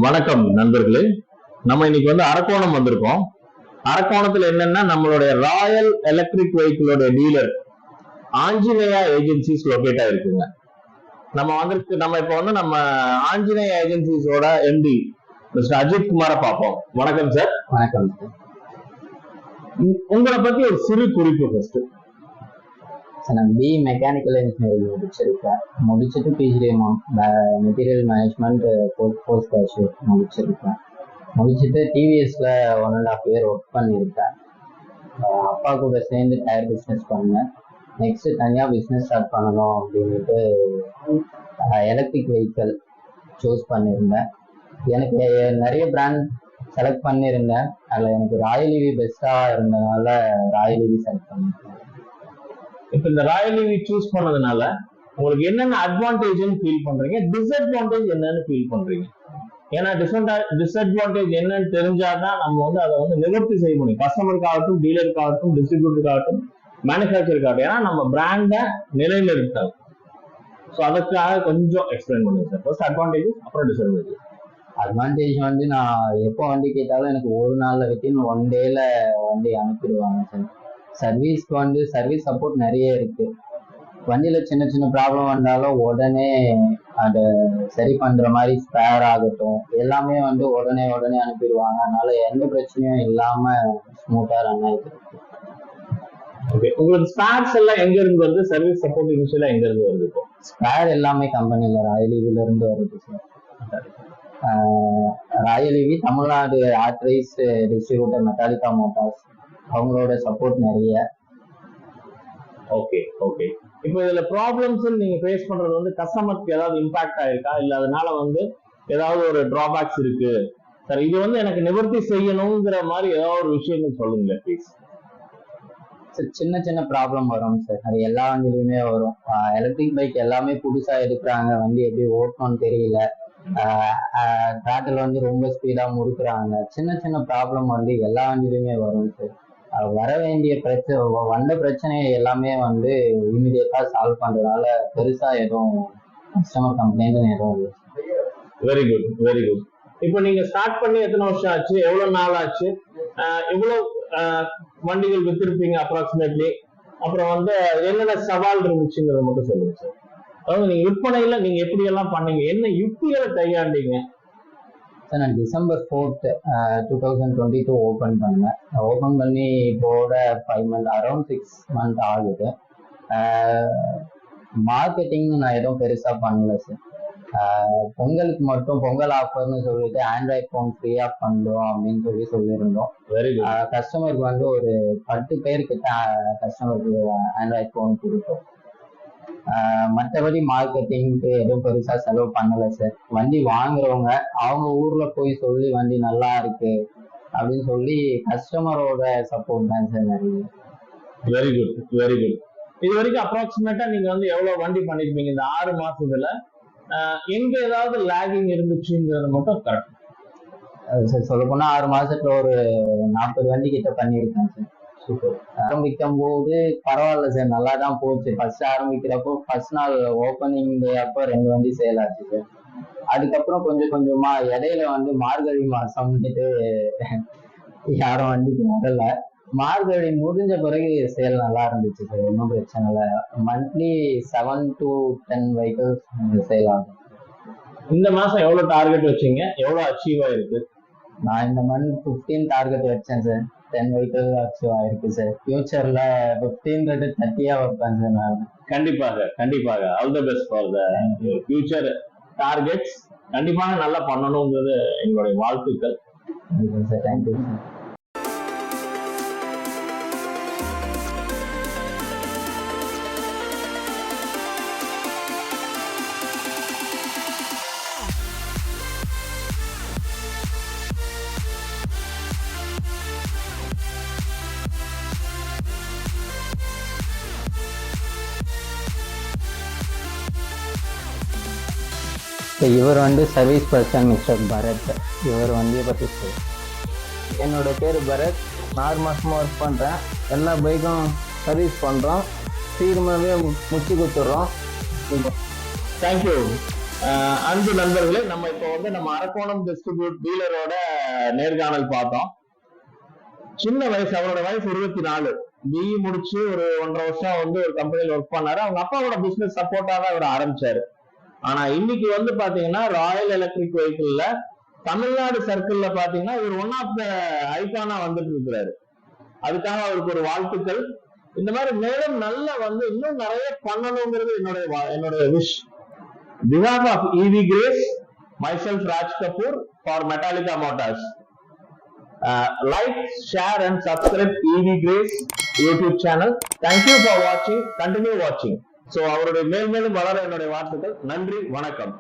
வணக்கம் நண்பர்களே. நம்ம இன்னைக்கு அரக்கோணம் வந்திருக்கோம். அரக்கோணத்துல என்னன்னா நம்மளுடைய ராயல் எலக்ட்ரிக் வெஹிக்கிளோட டீலர் ஆஞ்சநேயா ஏஜென்சிஸ் லொகேட் ஆயிருக்குங்க. நம்ம இப்ப நம்ம ஆஞ்சநேயா ஏஜென்சிஸோட எம்டி மிஸ்டர் அஜித் குமார பார்ப்போம். வணக்கம் சார். வணக்கம். உங்களை பத்தி ஒரு சிறு குறிப்பு ஃபர்ஸ்ட். நான் பி மெக்கானிக்கல் இன்ஜினியரிங் முடிச்சிருக்கேன். முடிச்சுட்டு PG material management post graduate முடிச்சிருக்கேன். முடிச்சுட்டு டிவிஎஸ்ல 1.5 year ஒர்க் பண்ணியிருக்கேன். அப்பா கூட சேர்ந்து டயர் பிஸ்னஸ் பண்ணேன். நெக்ஸ்ட் தனியாக பிஸ்னஸ் ஸ்டார்ட் பண்ணணும் அப்படின்ட்டு எலக்ட்ரிக் வெஹிக்கிள் சூஸ் பண்ணியிருந்தேன். எனக்கு நிறைய பிராண்ட் செலக்ட் பண்ணியிருந்தேன். அதில் எனக்கு ராயல் ஈவி பெஸ்ட்டாக இருந்ததுனால ராயல் ஈவி செலக்ட் பண்ணியிருக்கேன். இப்ப இந்த ராயல் ஈவி சூஸ் பண்ணதுனால உங்களுக்கு என்னென்ன அட்வான்டேஜ் ஃபீல் பண்றீங்க, டிஸ்அட்வான்டேஜ் என்னன்னு ஃபீல் பண்றீங்க? ஏன்னா டிஸ்அட்வான்டேஜ் என்னன்னு தெரிஞ்சாதான் நம்ம அதை நிவர்த்தி செய்ய முடியும். கஸ்டமருக்காகட்டும், டீலருக்காகட்டும், டிஸ்ட்ரிபியூட்டருக்காகட்டும், மேனுஃபேக்சருக்காகட்டும். ஏன்னா நம்ம பிராண்டை நிலைநிறுத்தல். ஸோ அதுக்காக கொஞ்சம் எக்ஸ்பிளைன் பண்ணுங்க சார். ஃபர்ஸ்ட் அட்வான்டேஜ், அப்புறம் டிஸ்அட்வான்டேஜ். அட்வான்டேஜ் நான் எப்போ வண்டி கேட்டாலும் எனக்கு ஒரு நாளில் வித்தின் 1 day வண்டி அனுப்பிடுவாங்க சார். சர்வீஸ்க்கு சர்வீஸ் சப்போர்ட் நிறைய இருக்கு. வண்டியில சின்ன சின்ன ப்ராப்ளம் வந்தாலும் உடனே அதை சரி பண்ற மாதிரி ஸ்பேர் ஆகட்டும் எல்லாமே உடனே அனுப்பிடுவாங்க. அதனால எந்த பிரச்சனையும் இல்லாம ஸ்மூத்தா ரன் ஆயிட்டு இருக்கு. ஓகே, உங்களுக்கு ஸ்பேர்ஸ் எல்லாம் எங்க இருந்து வருது? சர்வீஸ் சப்போர்ட் இனிஷியலா எங்க இருந்து வருது? இப்போ ஸ்பேர் எல்லாமே கம்பெனில ராயல் ஈவில இருந்து வருது sir. Royal EV Tamil Nadu authorised distributor Metallica Motors, அவங்களோட சப்போர்ட் நிறைய. Okay okay. இப்போ இதுல ப்ராப்ளம்ஸ் நீங்க ஃபேஸ் பண்றது கஸ்டமருக்கு ஏதாவது இம்பாக்ட் ஆயிருக்கா, இல்ல அதனால ஏதாவது ஒரு டிராபேக்ஸ் இருக்கு சார், இது எனக்கு நிவர்த்தி செய்யணுங்கிற மாதிரி ஏதாவது ஒரு விஷயங்கள் சொல்லுங்க ப்ளீஸ். சின்ன சின்ன ப்ராப்ளம் வரும் சார். அது எல்லா வண்டியிலுமே வரும். எலக்ட்ரிக் பைக் எல்லாமே புதுசா எடுக்கிறாங்க, வண்டி எப்படி ஓட்டணும்னு தெரியல, ட்ராட்டில் ரொம்ப ஸ்பீடா முறுக்குறாங்க. சின்ன சின்ன ப்ராப்ளம் எல்லா வண்டியிலுமே வரும் சார். வர வேண்டிய வந்த பிரச்சனையை எல்லாமே இமிடியேட்டா சால்வ் பண்றதுனால பெருசா எதுவும் கஸ்டமர் கம்ப்ளைண்ட் எதுவும் இல்லை. Very good, very good. இப்போ நீங்க ஸ்டார்ட் பண்ணி எத்தனை வருஷம் ஆச்சு, எவ்வளவு நாள் ஆச்சு, எவ்வளவு வண்டிகள் வித்திருப்பீங்க அப்ராக்சிமேட்லி, அப்புறம் என்னென்ன சவால் இருந்துச்சுங்கிறத மட்டும் சொல்லுங்க சார். அதாவது நீங்க விற்பனையில நீங்க எப்படி எல்லாம் பண்ணீங்க, என்ன யுக்திகளை கையாண்டீங்க? சார் நான் December 4th, 2022 ஓப்பன் பண்ணேன். ஓப்பன் பண்ணி இப்போட 5 months, அரௌண்ட் 6 months ஆகுது. மார்க்கெட்டிங் நான் எதுவும் பெருசா பண்ணல சார். பொங்கலுக்கு மட்டும் பொங்கல் ஆஃபர்னு சொல்லிட்டு ஆண்ட்ராய்ட் ஃபோன் ஃப்ரீயா பண்றோம் அப்படின்னு சொல்லியிருந்தோம். Very good. கஸ்டமருக்கு ஒரு 10 பேருக்கு கஸ்டமருக்கு ஆண்ட்ராய்ட் ஃபோன் கொடுத்தோம். மற்றபடி மார்க்கெட்டிங்க்கு எதுவும் பெருசா செலவு பண்ணல சார். வண்டி வாங்குறவங்க அவங்க ஊர்ல போய் சொல்லி வண்டி நல்லா இருக்கு அப்படின்னு சொல்லி கஸ்டமரோட சப்போர்ட் தான் சார் நிறைய. Very good, very good. இது வரைக்கும் அப்ராக்சிமேட்டா நீங்க எவ்வளவு வண்டி பண்ணிருப்பீங்க இந்த 6 மாசத்துல? எங்க ஏதாவது லேகிங் இருந்துச்சுங்கிறத மட்டும் கரெக்ட் சார். சொல்ல போனா 6 மாசத்துல ஒரு 40 வண்டி கிட்ட பண்ணியிருக்கேன் சார். ஆரம்பிக்கும் போது பரவாயில்ல சார், நல்லா தான் போச்சு. ஃபர்ஸ்ட் ஆரம்பிக்கிறப்போ ஃபர்ஸ்ட் நாள் ஓப்பனிங் டே அப்போ 2 வண்டி சேல் ஆச்சு சார். அதுக்கப்புறம் கொஞ்சம் கொஞ்சமா இடையில மார்கழி மாசம்னுட்டு யாரும் வண்டிக்கு வரல. மார்கழி முடிஞ்ச பிறகு சேல் நல்லா இருந்துச்சு சார், ஒன்றும் பிரச்சனை இல்லை. மந்த்லி 7 to 10 vehicles சேல் ஆகும். இந்த மாசம் எவ்வளவு டார்கெட் வச்சீங்க, எவ்வளவு அச்சீவ் ஆயிருக்கு? நான் இந்த மந்த் 15 டார்கெட் வச்சேன் சார். 10 vehicles அச்சீவ் ஆயிருக்கு சார். ஃபியூச்சர்ல 15 30 வைப்பேன் சார் நான். கண்டிப்பாக கண்டிப்பாக. All the best for the future targets. கண்டிப்பாக நல்லா பண்ணணுங்கிறது எங்களுடைய வாழ்த்துக்கள். Sir thank you sir. இவர் சர்வீஸ் பர்சன் மிஸ்டர் பரத். இவர் வண்டியை பற்றி சொல்லுங்கள். என்னோட பேர் பரத். 6 மாசமாக ஒர்க் பண்ணுறேன். எல்லா பைக்கும் சர்வீஸ் பண்ணுறோம். சீக்கிரமாகவே முடிச்சு கொடுத்துட்றோம். தேங்க்யூ. அன்பு நண்பர்களே, நம்ம இப்போ வந்து நம்ம அரக்கோணம் டிஸ்ட்ரிபியூட் டீலரோட நேர்காணல் பார்த்தோம். சின்ன வயசு, அவரோட வயசு 24, பிஇ முடிச்சு ஒரு 1.5 வருஷம் வந்து ஒரு கம்பெனில ஒர்க் பண்ணாரு. அவங்க அப்பாவோட பிசினஸ் சப்போர்ட்டா தான் இவர் ஆரம்பிச்சாரு. ஆனா இன்னைக்கு வந்து பாத்தீங்கன்னா ராயல் எலக்ட்ரிக் வெஹிக்கிள்ல தமிழ்நாடு சர்க்கிள்ல பாத்தீங்கன்னா இவர் ஒன் ஆஃப் த ஐகானா வந்துட்டு இருக்கிறாரு. அதுக்காக அவருக்கு ஒரு வாழ்த்துக்கள். இந்த மாதிரி மேலும் நல்ல வந்து இன்னும் நிறைய பண்ணணுங்கிறது என்னுடைய wish. Behalf of EV Grace, myself Raj Kapoor for Metallica Motors. Like, share and subscribe EV Grace YouTube channel. Thank you for watching. Continue watching. So அவருடைய மேலும் வளர என்னுடைய வாழ்த்துக்கள். நன்றி, வணக்கம்.